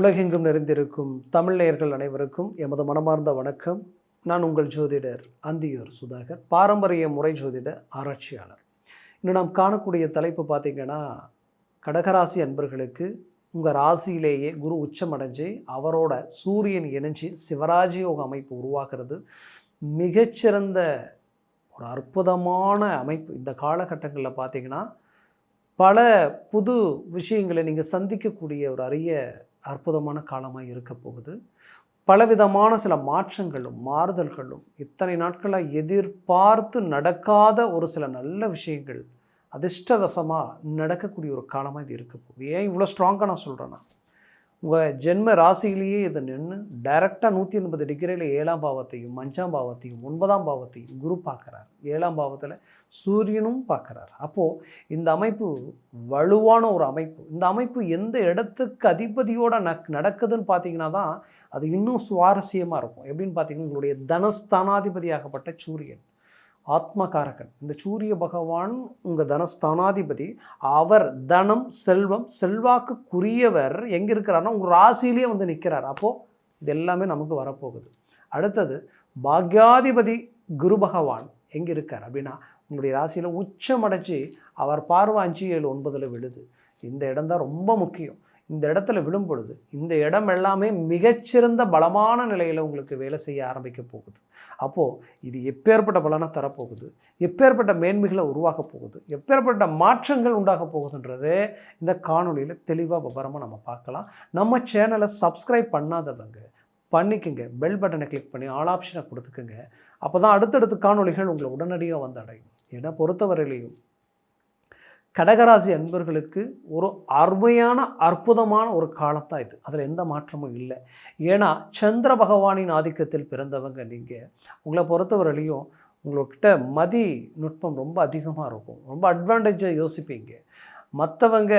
உலகெங்கும் நிறைந்திருக்கும் தமிழ் நேயர்கள் அனைவருக்கும் எமது மனமார்ந்த வணக்கம். நான் உங்கள் ஜோதிடர் அந்தியூர் சுதாகர், பாரம்பரிய முறை ஜோதிட ஆராய்ச்சியாளர். இன்னும் நாம் காணக்கூடிய தலைப்பு பார்த்திங்கன்னா, கடகராசி அன்பர்களுக்கு உங்கள் ராசியிலேயே குரு உச்சம் அடைஞ்சு அவரோட சூரியன் இணைஞ்சி சிவராஜயோக அமைப்பு உருவாக்குறது மிகச்சிறந்த ஒரு அற்புதமான அமைப்பு. இந்த காலகட்டங்களில் பார்த்திங்கன்னா பல புது விஷயங்களை நீங்கள் சந்திக்கக்கூடிய ஒரு அரிய அற்புதமான காலமாக இருக்க போகுது. பலவிதமான சில மாற்றங்களும் மாறுதல்களும் இத்தனை நாட்களாக எதிர்பார்த்து நடக்காத ஒரு சில நல்ல விஷயங்கள் அதிர்ஷ்டவசமாக நடக்கக்கூடிய ஒரு காலமாக இது இருக்க போகுது. ஏன் இவ்வளோ ஸ்ட்ராங்காக நான் சொல்கிறேன்னா, உங்கள் ஜென்ம ராசியிலேயே இதை நின்று டைரெக்டாக 180 டிகிரியில் 7ஆம் பாவத்தையும் 5ஆம் பாவத்தையும் 9ஆம் பாவத்தையும் குரு பார்க்குறார். 7ஆம் பாவத்தில் சூரியனும் பார்க்குறார். அப்போது இந்த அமைப்பு வலுவான ஒரு அமைப்பு. இந்த அமைப்பு எந்த இடத்துக்கு அதிபதியோடு நடக்குதுன்னு பார்த்தீங்கன்னா தான் அது இன்னும் சுவாரஸ்யமாக இருக்கும். எப்படின்னு பார்த்தீங்கன்னா, உங்களுடைய தனஸ்தானாதிபதியாகப்பட்ட சூரியன் ஆத்மகாரகன். இந்த சூரிய பகவான் உங்கள் தனஸ்தானாதிபதி. அவர் தனம் செல்வம் செல்வாக்குக்குரியவர் எங்கே இருக்கிறார்னா உங்கள் ராசியிலேயே வந்து நிற்கிறார். அப்போது இது எல்லாமே நமக்கு வரப்போகுது. அடுத்தது பாக்யாதிபதி குரு பகவான் எங்கே இருக்கார் அப்படின்னா உங்களுடைய ராசியில் உச்சமடைச்சு அவர் பார்வை 5, 7, 9 விழுது. இந்த இடம் தான் ரொம்ப முக்கியம். இந்த இடத்துல விழும் பொழுது இந்த இடம் எல்லாமே மிகச்சிறந்த பலமான நிலையில் உங்களுக்கு வேலை செய்ய ஆரம்பிக்க போகுது. அப்போது இது எப்பேற்பட்ட பலனை தரப்போகுது, எப்பேற்பட்ட மேன்மைகளை உருவாக்க போகுது, எப்பேற்பட்ட மாற்றங்கள் உண்டாக போகுதுன்றது இந்த காணொலியில் தெளிவாக விவரமாக நம்ம பார்க்கலாம். நம்ம சேனலை சப்ஸ்கிரைப் பண்ணாதவங்க பண்ணிக்கோங்க, பெல் பட்டனை கிளிக் பண்ணி ஆல் ஆப்ஷனை கொடுத்துக்குங்க. அப்போ தான் அடுத்தடுத்த காணொலிகள் உங்களை உடனடியாக வந்து அடையும். என்னை பொறுத்தவரையிலையும் கடகராசி அன்பர்களுக்கு ஒரு அருமையான அற்புதமான ஒரு காலத்தான் இது. அதில் எந்த மாற்றமும் இல்லை. ஏன்னா சந்திர பகவானின் ஆதிக்கத்தில் பிறந்தவங்க நீங்கள். உங்களை பொறுத்தவரையிலையும் உங்கள்கிட்ட மதி நுட்பம் ரொம்ப அதிகமாக இருக்கும். ரொம்ப அட்வான்டேஜாக யோசிப்பீங்க. மற்றவங்க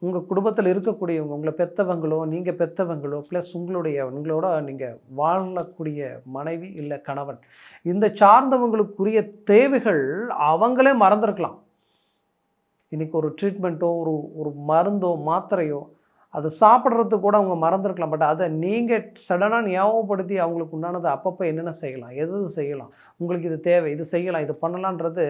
உங்கள் குடும்பத்தில் இருக்கக்கூடியவங்க, உங்களை பெற்றவங்களோ நீங்கள் பெற்றவங்களோ ப்ளஸ் உங்களோட நீங்கள் வாழக்கூடிய மனைவி இல்லை கணவன், இந்த சார்ந்தவங்களுக்குரிய தேவைகள் அவங்களே மறந்துருக்கலாம். இன்றைக்கி ஒரு ட்ரீட்மெண்ட்டோ ஒரு மருந்தோ மாத்திரையோ அதை சாப்பிட்றதுக்கு கூட அவங்க மறந்துருக்கலாம். பட் அதை நீங்கள் சடனாக ஞாபகப்படுத்தி அவங்களுக்கு உண்டானது அப்பப்போ என்னென்ன செய்யலாம், எது செய்யலாம், உங்களுக்கு இது தேவை, இது செய்யலாம், இது பண்ணலான்றது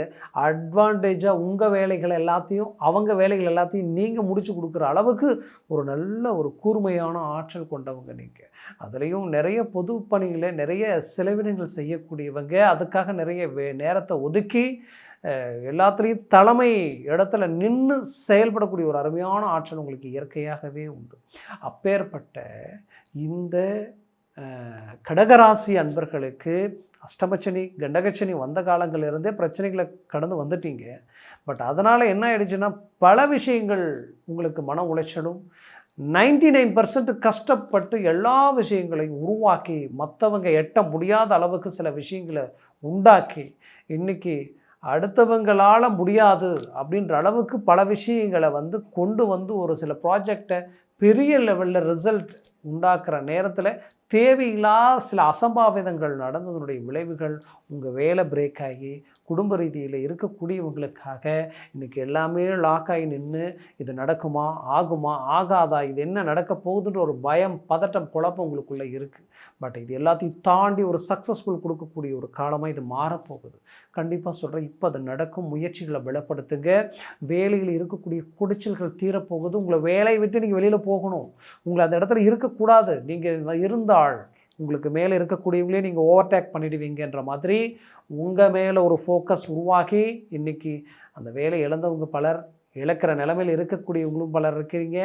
அட்வான்டேஜாக உங்கள் வேலைகள் எல்லாத்தையும் அவங்க வேலைகள் எல்லாத்தையும் நீங்கள் முடித்து கொடுக்குற அளவுக்கு ஒரு நல்ல ஒரு கூர்மையான ஆற்றல் கொண்டவங்க நீங்கள். அதுலேயும் நிறைய பொது பணிகளை நிறைய செலவினங்கள் செய்யக்கூடியவங்க. அதுக்காக நிறைய நேரத்தை ஒதுக்கி எல்லாத்துலேயும் தலைமை இடத்துல நின்று செயல்படக்கூடிய ஒரு அருமையான ஆற்றல் உங்களுக்கு இயற்கையாகவே உண்டு. அப்பேற்பட்ட இந்த கடகராசி அன்பர்களுக்கு அஷ்டமச்சனி கண்டகச்சனி வந்த காலங்களிலிருந்தே பிரச்சனைகளை கடந்து வந்துட்டீங்க. பட் அதனால் என்ன ஆயிடுச்சுன்னா பல விஷயங்கள் உங்களுக்கு மன உளைச்சலும் 99% கஷ்டப்பட்டு எல்லா விஷயங்களையும் உருவாக்கி மற்றவங்க எட்ட முடியாத அளவுக்கு சில விஷயங்களை உண்டாக்கி இன்றைக்கி அடுத்தவங்களால் முடியாது அப்படின்ற அளவுக்கு பல விஷயங்களை கொண்டு வந்து ஒரு சில ப்ராஜெக்டை பெரிய லெவலில் ரிசல்ட் உண்டாக்குற நேரத்தில் தேவையில்லாத சில அசம்பாவிதங்கள் நடந்ததனுடைய விளைவுகள் உங்கள் வேலை பிரேக் ஆகி குடும்ப ரீதியில் இருக்கக்கூடியவங்களுக்காக இன்றைக்கி எல்லாமே லாக் ஆகி நின்று இது நடக்குமா ஆகுமா ஆகாதா, இது என்ன நடக்க போகுதுன்ற ஒரு பயம் பதட்டம் குழப்பம் உங்களுக்குள்ளே இருக்குது. பட் இது எல்லாத்தையும் தாண்டி ஒரு சக்ஸஸ்ஃபுல் கொடுக்கக்கூடிய ஒரு காலமாக இது மாறப்போகுது. கண்டிப்பாக சொல்கிறேன், இப்போ அது நடக்கும். முயற்சிகளை பலப்படுத்துங்க. வேலையில் இருக்கக்கூடிய குடைச்சல்கள் தீரப்போகுது. உங்களை வேலையை விட்டு நீங்கள் வெளியில் போகணும். உங்களை அந்த இடத்துல இருக்கக்கூடாது. நீங்கள் இருந்தால் உங்களுக்கு மேலே இருக்கக்கூடியவங்களே நீங்கள் ஓவர்டேக் பண்ணிடுவீங்கன்ற மாதிரி உங்கள் மேலே ஒரு ஃபோக்கஸ் உருவாகி இன்றைக்கி அந்த வேலை இழந்தவங்க பலர், இழக்கிற நிலைமையில் இருக்கக்கூடியவங்களும் பலர் இருக்கிறீங்க.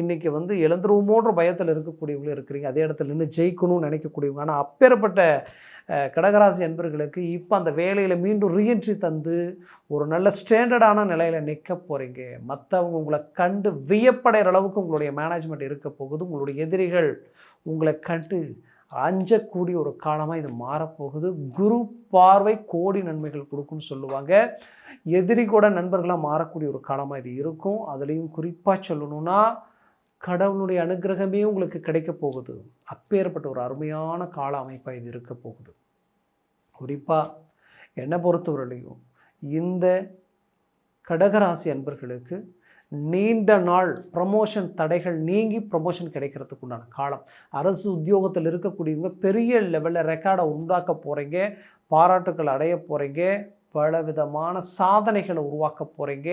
இன்றைக்கி இழந்துருவோமோன்ற பயத்தில் இருக்கக்கூடியவங்களும் இருக்கிறீங்க. அதே இடத்துல நின்று ஜெயிக்கணும்னு நினைக்கக்கூடியவங்க. ஆனால் அப்பேற்பட்ட கடகராசி அன்பர்களுக்கு இப்போ அந்த வேலையில் மீண்டும் ரீஎன்ட்ரி தந்து ஒரு நல்ல ஸ்டாண்டர்டான நிலையில் நிற்க போகிறீங்க. மற்றவங்க உங்களை கண்டு வியப்படைகிற அளவுக்கு உங்களுடைய மேனேஜ்மெண்ட் இருக்க போகுது. உங்களுடைய எதிரிகள் உங்களை கண்டு அஞ்சக்கூடிய ஒரு காலமாக இது மாறப்போகுது. குரு பார்வை கோடி நன்மைகள் கொடுக்குன்னு சொல்லுவாங்க. எதிரி கூட நண்பர்களாக மாறக்கூடிய ஒரு காலமாக இது இருக்கும். அதுலேயும் குறிப்பாக சொல்லணும்னா கடவுளுடைய அனுகிரகமே உங்களுக்கு கிடைக்க போகுது. அப்பேற்பட்ட ஒரு அருமையான கால அமைப்பாக இது இருக்க போகுது. குறிப்பாக என்னை பொறுத்தவரையிலையும் இந்த கடகராசி அன்பர்களுக்கு நீண்ட நாள் ப்ரமோஷன் தடைகள் நீங்கி ப்ரமோஷன் கிடைக்கிறதுக்கு உண்டான காலம். அரசு உத்தியோகத்தில் இருக்கக்கூடியவங்க பெரிய லெவலில் ரெக்கார்டை உண்டாக்க போகிறீங்க, பாராட்டுக்கள் அடைய போகிறீங்க, பலவிதமான சாதனைகளை உருவாக்க போகிறீங்க.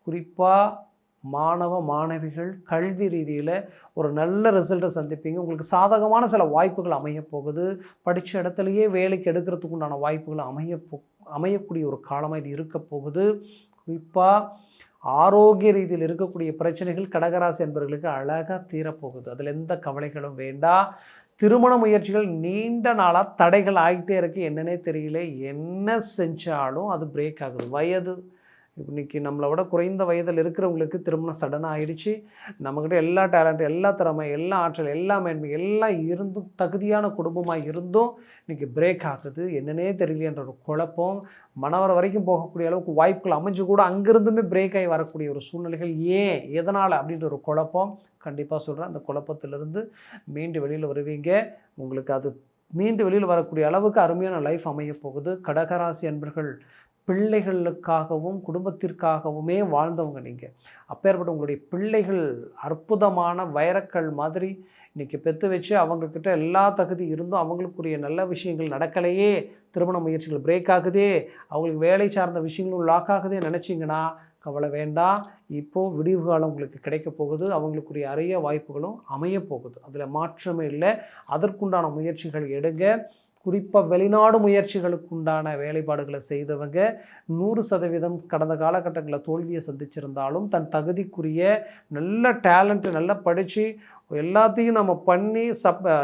குறிப்பாக மாணவ மாணவிகள் கல்வி ரீதியில் ஒரு நல்ல ரிசல்ட்டை சந்திப்பீங்க. உங்களுக்கு சாதகமான சில வாய்ப்புகள் அமைய போகுது. படித்த இடத்துலையே வேலைக்கு எடுக்கிறதுக்கு உண்டான வாய்ப்புகள் அமையக்கூடிய ஒரு காலமாக இது இருக்க போகுது. குறிப்பாக ஆரோக்கிய ரீதியில் இருக்கக்கூடிய பிரச்சனைகள் கடகராசி என்பவர்களுக்கு அழகாக தீரப்போகுது. அதில் எந்த கவலைகளும் வேண்டாம். திருமண முயற்சிகள் நீண்ட நாளாக தடைகள் ஆகிட்டே இருக்குது, என்னன்னே தெரியல. என்ன செஞ்சாலும் அது பிரேக் ஆகுது. வயது இன்றைக்கி நம்மளை விட குறைந்த வயதில் இருக்கிறவங்களுக்கு திருமணம் சடனாக ஆகிடுச்சு. நம்மக்கிட்ட எல்லா டேலண்ட், எல்லா திறமை, எல்லா ஆற்றல், எல்லா மேன்மை எல்லாம் இருந்தும், தகுதியான குடும்பமாக இருந்தும் இன்றைக்கி பிரேக் ஆகுது. என்னன்னே தெரியலன்ற ஒரு குழப்பம். மனவர வரைக்கும் போகக்கூடிய அளவுக்கு வாய்ப்புகள் அமைஞ்சு கூட அங்கேருந்துமே பிரேக் ஆகி வரக்கூடிய ஒரு சூழ்நிலைகள். ஏன், எதனால் அப்படின்ற ஒரு குழப்பம். கண்டிப்பாக சொல்கிறேன், அந்த குழப்பத்திலிருந்து மீண்டு வெளியில் வருவீங்க. உங்களுக்கு அது மீண்டு வெளியில் வரக்கூடிய அளவுக்கு அருமையான லைஃப் அமைய போகுது. கடகராசி அன்பர்கள் பிள்ளைகளுக்காகவும் குடும்பத்திற்காகவுமே வாழ்ந்தவங்க நீங்கள். அப்பேற்பட்ட உங்களுடைய பிள்ளைகள் அற்புதமான வைரக்கல் மாதிரி இன்றைக்கி பெற்று வச்சு அவங்கக்கிட்ட எல்லா தகுதி இருந்தும் அவங்களுக்குரிய நல்ல விஷயங்கள் நடக்கலையே, திருமண முயற்சிகள் பிரேக் ஆகுதே, அவங்களுக்கு வேலை சார்ந்த விஷயங்களும் லாக் ஆகுதே நினச்சிங்கன்னா கவலை வேண்டாம். இப்போது விடிவு காலம் உங்களுக்கு கிடைக்க போகுது. அவங்களுக்குரிய அரிய வாய்ப்புகளும் அமைய போகுது. அதில் மாற்றமே இல்லை. அதற்குண்டான முயற்சிகள் எடுங்க. குறிப்பாக வெளிநாடு முயற்சிகளுக்கு உண்டான வேலைப்பாடுகளை செய்தவங்க 100% கடந்த காலகட்டங்களில் தோல்வியை சந்திச்சிருந்தாலும் தன் தகுதிக்குரிய நல்ல டேலண்ட்டு, நல்லா படித்து எல்லாத்தையும் நம்ம பண்ணி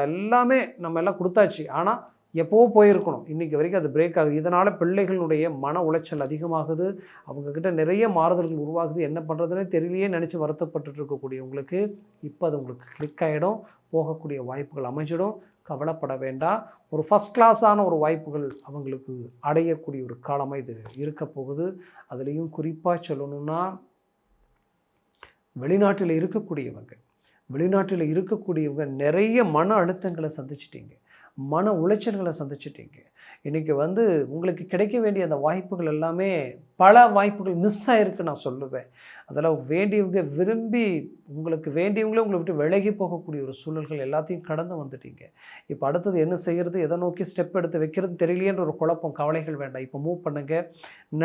எல்லாமே நம்ம எல்லாம் கொடுத்தாச்சு. ஆனால் எப்போவோ போயிருக்கணும், இன்றைக்கி வரைக்கும் அது பிரேக் ஆகுது. இதனால் பிள்ளைகளுடைய மன உளைச்சல் அதிகமாகுது. அவங்கக்கிட்ட நிறைய மாறுதல்கள் உருவாகுது. என்ன பண்ணுறதுனே தெரியலையே நினச்சி வருத்தப்பட்டு இருக்கக்கூடியவங்களுக்கு இப்போ அது உங்களுக்கு கிளிக் ஆகிடும். போகக்கூடிய வாய்ப்புகள் அமைஞ்சிடும். கவலைப்பட வேண்டாம். ஒரு ஃபஸ்ட் கிளாஸான ஒரு வாய்ப்புகள் அவங்களுக்கு அடையக்கூடிய ஒரு காலமாக இது இருக்க போகுது. அதுலேயும் குறிப்பாக சொல்லணுன்னா, வெளிநாட்டில் இருக்கக்கூடியவங்க நிறைய மன அழுத்தங்களை சந்திச்சிட்டிங்க, மன உளைச்சல்களை சந்திச்சிட்டிங்க. இன்றைக்கி உங்களுக்கு கிடைக்க வேண்டிய அந்த வாய்ப்புகள் எல்லாமே பல வாய்ப்புகள் மிஸ் ஆகிருக்கு நான் சொல்லுவேன். அதில் உங்களுக்கு வேண்டியவங்களே உங்களை விட்டு விலகி போகக்கூடிய ஒரு சூழல்கள் எல்லாத்தையும் கடந்து வந்துட்டீங்க. இப்போ அடுத்தது என்ன செய்கிறது, எதை நோக்கி ஸ்டெப் எடுத்து வைக்கிறதுன்னு தெரியலையன்ற ஒரு குழப்பம், கவலைகள் வேண்டாம். இப்போ மூவ் பண்ணுங்கள்.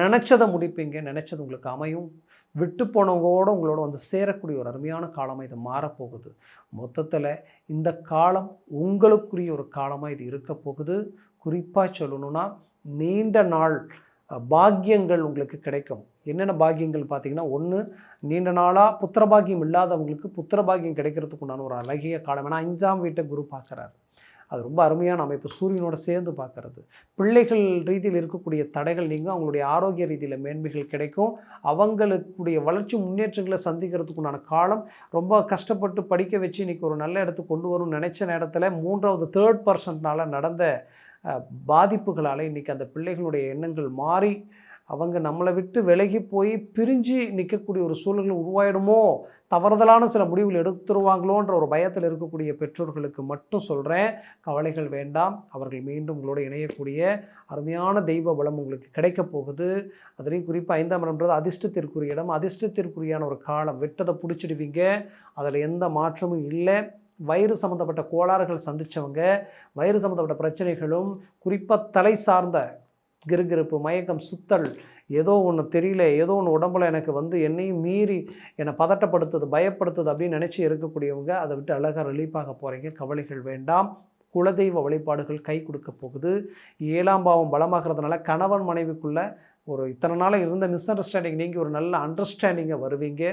நினச்சதை முடிப்பீங்க. நினச்சது உங்களுக்கு அமையும். விட்டு போனவங்களோடு உங்களோட சேரக்கூடிய ஒரு அருமையான காலமாக இது மாறப்போகுது. மொத்தத்தில் இந்த காலம் உங்களுக்குரிய ஒரு காலமாக இது இருக்க போகுது. குறிப்பாக சொல்லணுன்னா, நீண்ட நாள் பாக்கியங்கள் உங்களுக்கு கிடைக்கும். என்னென்ன பாக்கியங்கள் பார்த்தீங்கன்னா, ஒன்று, நீண்ட நாளாக புத்திர பாக்கியம் இல்லாதவங்களுக்கு புத்திர பாக்கியம் கிடைக்கிறதுக்கு உண்டான ஒரு அழகிய காலம். ஏன்னா 5ஆம் வீட்டை குரு பார்க்குறாரு. அது ரொம்ப அருமையான அமைப்பு. சூரியனோட சேர்ந்து பார்க்குறது. பிள்ளைகள் ரீதியில் இருக்கக்கூடிய தடைகள் நீங்கள் அவங்களுடைய ஆரோக்கிய ரீதியில் மேன்மைகள் கிடைக்கும். அவங்களுக்குடைய வளர்ச்சி முன்னேற்றங்களை சந்திக்கிறதுக்கு உண்டான காலம். ரொம்ப கஷ்டப்பட்டு படிக்க வச்சு இன்றைக்கி ஒரு நல்ல இடத்துக்கு கொண்டு வரும்னு நினச்ச நேரத்தில் 3வது 3rd பர்சன்ட்னால் நடந்த பாதிப்புகளால் இன்றைக்கி அந்த பிள்ளைகளுடைய எண்ணங்கள் மாறி அவங்க நம்மளை விட்டு விலகி போய் பிரிஞ்சு நிற்கக்கூடிய ஒரு சூழல்கள் உருவாயிடுமோ, தவறுதலான சில முடிவுகள் எடுத்துருவாங்களோன்ற ஒரு பயத்தில் இருக்கக்கூடிய பெற்றோர்களுக்கு மட்டும் சொல்கிறேன், கவலைகள் வேண்டாம். அவர்கள் மீண்டும் உங்களோட இணையக்கூடிய அருமையான தெய்வ பலம் உங்களுக்கு கிடைக்க போகுது. அதுலேயும் குறிப்பாக 5ஆம் இடம்ன்றது அதிர்ஷ்டத்திற்குரிய இடம். அதிர்ஷ்டத்திற்குரியான ஒரு காலம். விட்டதை பிடிச்சிடுவீங்க. அதில் எந்த மாற்றமும் இல்லை. வயிறு சம்மந்தப்பட்ட கோளாறுகள் சந்தித்தவங்க, வயிறு சம்மந்தப்பட்ட பிரச்சனைகளும், குறிப்பாக தலை சார்ந்த கிறுகிறுப்பு, மயக்கம், சுத்தல், ஏதோ ஒன்று தெரியல, ஏதோ ஒன்று உடம்புல எனக்கு என்னையும் மீறி என்னை பதட்டப்படுத்துது, பயப்படுத்துது அப்படின்னு நினச்சி இருக்கக்கூடியவங்க அதை விட்டு அழகாக ரிலீஃபாக போகிறீங்க. கவலைகள் வேண்டாம். குலதெய்வ வழிபாடுகள் கை கொடுக்க போகுது. 7ஆம் பாவம் பலமாகிறதுனால கணவன் மனைவிக்குள்ளே ஒரு இத்தனை நாளாக இருந்த மிஸ் அண்டர்ஸ்டாண்டிங் நீங்கள் ஒரு நல்ல அண்டர்ஸ்டாண்டிங்கை வருவீங்க.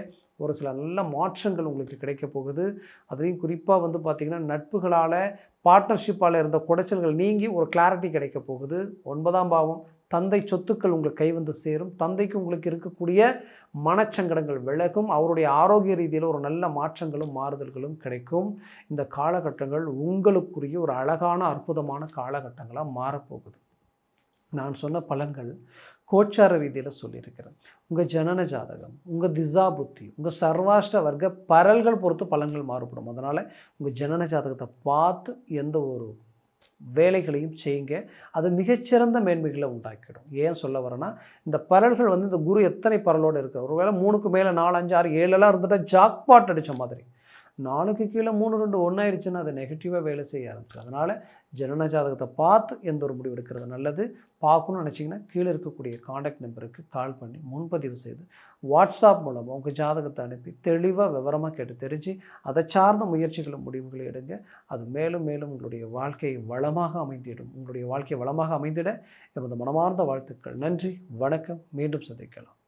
ஒரு சில நல்ல மாற்றங்கள் உங்களுக்கு கிடைக்க போகுது. அதுலேயும் குறிப்பாக பார்த்திங்கன்னா, நட்புகளால், பார்ட்னர்ஷிப்பால் இருந்த குடைச்சல்கள் நீங்கி ஒரு கிளாரிட்டி கிடைக்க போகுது. 9ஆம் பாவம் தந்தை சொத்துக்கள் உங்களுக்கு கை சேரும். தந்தைக்கு உங்களுக்கு இருக்கக்கூடிய மனச்சங்கடங்கள் விலகும். அவருடைய ஆரோக்கிய ரீதியில் ஒரு நல்ல மாற்றங்களும் மாறுதல்களும் கிடைக்கும். இந்த காலகட்டங்கள் உங்களுக்குரிய ஒரு அழகான அற்புதமான காலகட்டங்களாக மாறப்போகுது. நான் சொன்ன பலன்கள் கோச்சார ரீதியில் சொல்லியிருக்கிறேன். உங்கள் ஜனன ஜாதகம், உங்கள் திசா புத்தி, உங்கள் சர்வாஷ்ட வர்க்க பரல்கள் பொறுத்து பலன்கள் மாறுபடும். அதனால் உங்கள் ஜனன ஜாதகத்தை பார்த்து எந்த ஒரு வேலைகளையும் செய்யுங்க. அது மிகச்சிறந்த மேன்மைகளை உண்டாக்கிடும். ஏன் சொல்ல வரேன்னா, இந்த பரல்கள் வந்து இந்த குரு எத்தனை பரலோடு இருக்குது, ஒருவேளை 3க்கு மேலே 4, 5, 6, 7 இருந்துட்டால் ஜாக்பாட் அடித்த மாதிரி. 4க்கு கீழே 3, 2 ஒன்றாயிடுச்சுன்னா அது நெகட்டிவாக வேலை செய்ய ஆரம்பிச்சு. அதனால் ஜனன ஜாதகத்தை பார்த்து எந்த ஒரு முடிவு எடுக்கிறது நல்லது. பார்க்கணும்னு நினச்சிங்கன்னா கீழே இருக்கக்கூடிய காண்டாக்ட் நம்பருக்கு கால் பண்ணி முன்பதிவு செய்து வாட்ஸ்அப் மூலமாக உங்கள் ஜாதகத்தை அனுப்பி தெளிவாக விவரமாக கேட்டு தெரிஞ்சு அதை சார்ந்த முயற்சிகளும் முடிவுகளை எடுங்க. அது மேலும் மேலும் உங்களுடைய வாழ்க்கை வளமாக அமைந்திடும். உங்களுடைய வாழ்க்கை வளமாக அமைந்திட எமது மனமார்ந்த வாழ்த்துக்கள். நன்றி, வணக்கம். மீண்டும் சந்திக்கலாம்.